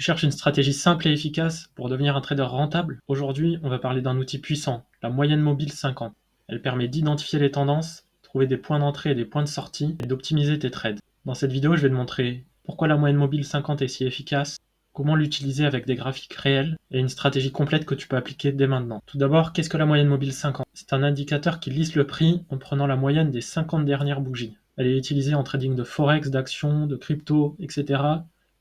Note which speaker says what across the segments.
Speaker 1: Tu cherches une stratégie simple et efficace pour devenir un trader rentable? Aujourd'hui, on va parler d'un outil puissant, la moyenne mobile 50. Elle permet d'identifier les tendances, trouver des points d'entrée et des points de sortie et d'optimiser tes trades. Dans cette vidéo, je vais te montrer pourquoi la moyenne mobile 50 est si efficace, comment l'utiliser avec des graphiques réels et une stratégie complète que tu peux appliquer dès maintenant. Tout d'abord, qu'est-ce que la moyenne mobile 50? C'est un indicateur qui lisse le prix en prenant la moyenne des 50 dernières bougies. Elle est utilisée en trading de forex, d'actions, de crypto, etc.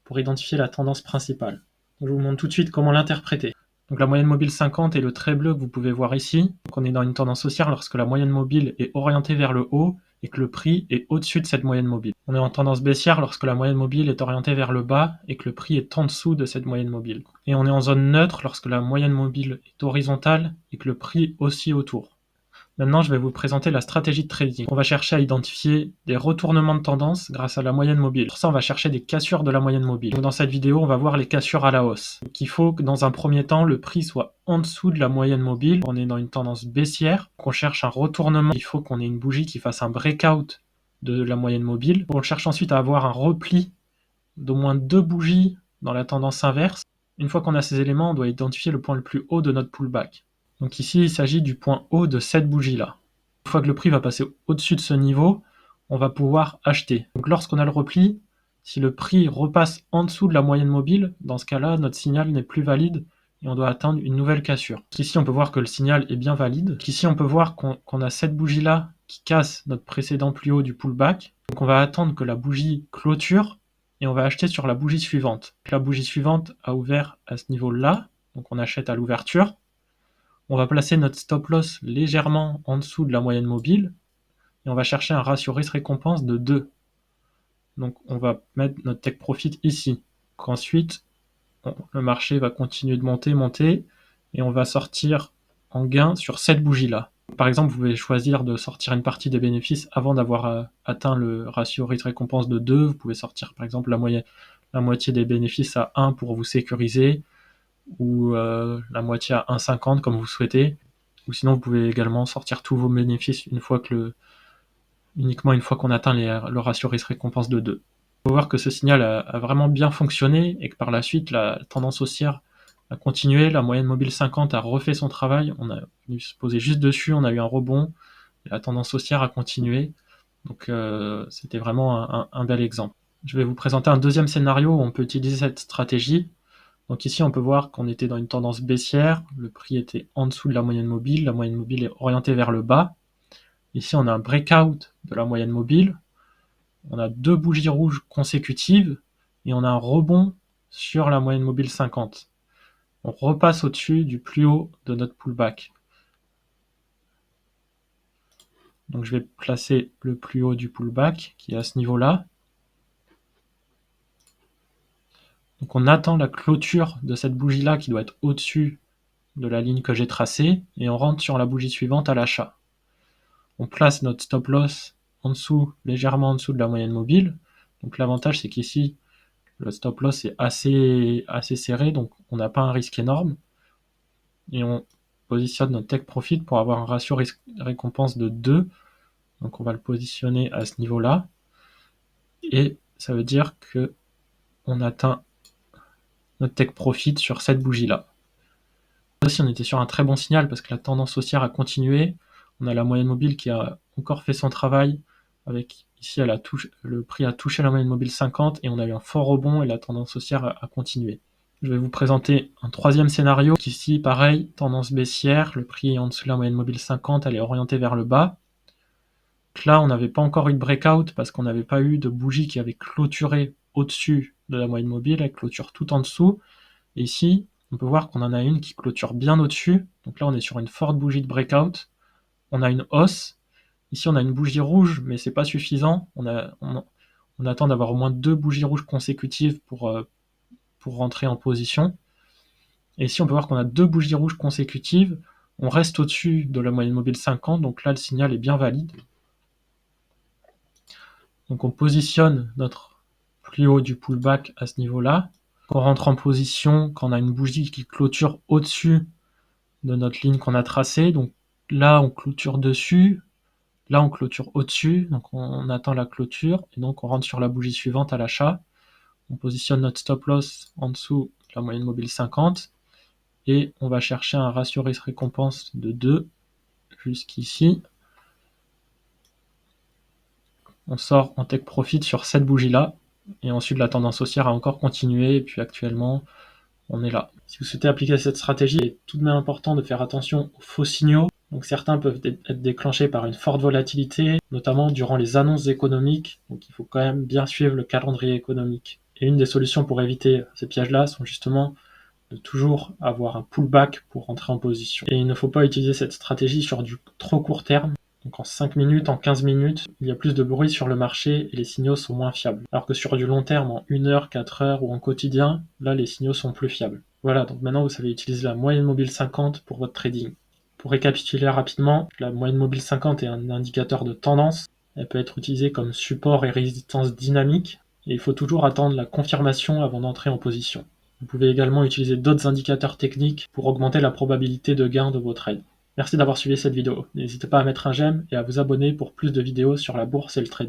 Speaker 1: pour identifier la tendance principale. Donc, je vous montre tout de suite comment l'interpréter. Donc la moyenne mobile 50 est le trait bleu que vous pouvez voir ici. Donc on est dans une tendance haussière lorsque la moyenne mobile est orientée vers le haut et que le prix est au-dessus de cette moyenne mobile. On est en tendance baissière lorsque la moyenne mobile est orientée vers le bas et que le prix est en dessous de cette moyenne mobile. Et on est en zone neutre lorsque la moyenne mobile est horizontale et que le prix oscille autour. Maintenant, je vais vous présenter la stratégie de trading. On va chercher à identifier des retournements de tendance grâce à la moyenne mobile. Pour ça, on va chercher des cassures de la moyenne mobile. Donc, dans cette vidéo, on va voir les cassures à la hausse. Donc, il faut que dans un premier temps, le prix soit en dessous de la moyenne mobile. On est dans une tendance baissière. Donc, on cherche un retournement. Il faut qu'on ait une bougie qui fasse un breakout de la moyenne mobile. On cherche ensuite à avoir un repli d'au moins 2 bougies dans la tendance inverse. Une fois qu'on a ces éléments, on doit identifier le point le plus haut de notre pullback. Donc ici, il s'agit du point haut de cette bougie-là. Une fois que le prix va passer au-dessus de ce niveau, on va pouvoir acheter. Donc lorsqu'on a le repli, si le prix repasse en dessous de la moyenne mobile, dans ce cas-là, notre signal n'est plus valide et on doit atteindre une nouvelle cassure. Ici, on peut voir que le signal est bien valide. Ici, on peut voir qu'on a cette bougie-là qui casse notre précédent plus haut du pullback. Donc on va attendre que la bougie clôture et on va acheter sur la bougie suivante. La bougie suivante a ouvert à ce niveau-là, donc on achète à l'ouverture. On va placer notre stop loss légèrement en dessous de la moyenne mobile et on va chercher un ratio risque-récompense de 2. Donc on va mettre notre take profit ici. Donc ensuite, le marché va continuer de monter et on va sortir en gain sur cette bougie-là. Par exemple, vous pouvez choisir de sortir une partie des bénéfices avant d'avoir atteint le ratio risque-récompense de 2. Vous pouvez sortir par exemple la moitié des bénéfices à 1 pour vous sécuriser, ou la moitié à 1,50 comme vous souhaitez. Ou sinon, vous pouvez également sortir tous vos bénéfices uniquement une fois qu'on atteint le ratio risque-récompense de 2. Il faut voir que ce signal a vraiment bien fonctionné et que par la suite, la tendance haussière a continué. La moyenne mobile 50 a refait son travail. On a venu se poser juste dessus, on a eu un rebond. Et la tendance haussière a continué. Donc c'était vraiment un bel exemple. Je vais vous présenter un deuxième scénario où on peut utiliser cette stratégie. Donc ici, on peut voir qu'on était dans une tendance baissière, le prix était en dessous de la moyenne mobile est orientée vers le bas. Ici, on a un breakout de la moyenne mobile, on a 2 bougies rouges consécutives et on a un rebond sur la moyenne mobile 50. On repasse au-dessus du plus haut de notre pullback. Donc je vais placer le plus haut du pullback qui est à ce niveau-là. Donc on attend la clôture de cette bougie-là qui doit être au-dessus de la ligne que j'ai tracée et on rentre sur la bougie suivante à l'achat. On place notre stop loss en dessous, légèrement en dessous de la moyenne mobile. Donc l'avantage c'est qu'ici le stop loss est assez serré, donc on n'a pas un risque énorme. Et on positionne notre take profit pour avoir un ratio risque-récompense de 2. Donc on va le positionner à ce niveau-là. Et ça veut dire que on atteint notre take profit sur cette bougie-là. Aussi, on était sur un très bon signal parce que la tendance haussière a continué. On a la moyenne mobile qui a encore fait son travail. Avec ici, le prix a touché la moyenne mobile 50 et on a eu un fort rebond et la tendance haussière a continué. Je vais vous présenter un troisième scénario. Ici, pareil, tendance baissière. Le prix est en dessous de la moyenne mobile 50, elle est orientée vers le bas. Donc là, on n'avait pas encore eu de breakout parce qu'on n'avait pas eu de bougie qui avait clôturé au-dessus de la moyenne mobile. Elle clôture tout en dessous. Et ici, on peut voir qu'on en a une qui clôture bien au-dessus. Donc là, on est sur une forte bougie de breakout. On a une hausse. Ici, on a une bougie rouge, mais c'est pas suffisant. On attend d'avoir au moins 2 bougies rouges consécutives pour rentrer en position. Et ici, on peut voir qu'on a 2 bougies rouges consécutives. On reste au-dessus de la moyenne mobile 50, donc là, le signal est bien valide. Donc on positionne notre plus haut du pullback à ce niveau-là. On rentre en position quand on a une bougie qui clôture au-dessus de notre ligne qu'on a tracée. Donc là, on clôture dessus. Là, on clôture au-dessus. Donc on attend la clôture. Et donc on rentre sur la bougie suivante à l'achat. On positionne notre stop loss en dessous de la moyenne mobile 50 et on va chercher un ratio risque-récompense de 2 jusqu'ici. On sort en take profit sur cette bougie-là et ensuite la tendance haussière a encore continué et puis actuellement on est là. Si vous souhaitez appliquer cette stratégie, il est tout de même important de faire attention aux faux signaux. Donc certains peuvent être déclenchés par une forte volatilité, notamment durant les annonces économiques. Donc il faut quand même bien suivre le calendrier économique. Et une des solutions pour éviter ces pièges-là sont justement de toujours avoir un pullback pour rentrer en position. Et il ne faut pas utiliser cette stratégie sur du trop court terme. Donc en 5 minutes, en 15 minutes, il y a plus de bruit sur le marché et les signaux sont moins fiables. Alors que sur du long terme, en 1 heure, 4 heures ou en quotidien, là les signaux sont plus fiables. Voilà, donc maintenant vous savez utiliser la moyenne mobile 50 pour votre trading. Pour récapituler rapidement, la moyenne mobile 50 est un indicateur de tendance. Elle peut être utilisée comme support et résistance dynamique. Et il faut toujours attendre la confirmation avant d'entrer en position. Vous pouvez également utiliser d'autres indicateurs techniques pour augmenter la probabilité de gain de vos trades. Merci d'avoir suivi cette vidéo. N'hésitez pas à mettre un j'aime et à vous abonner pour plus de vidéos sur la bourse et le trading.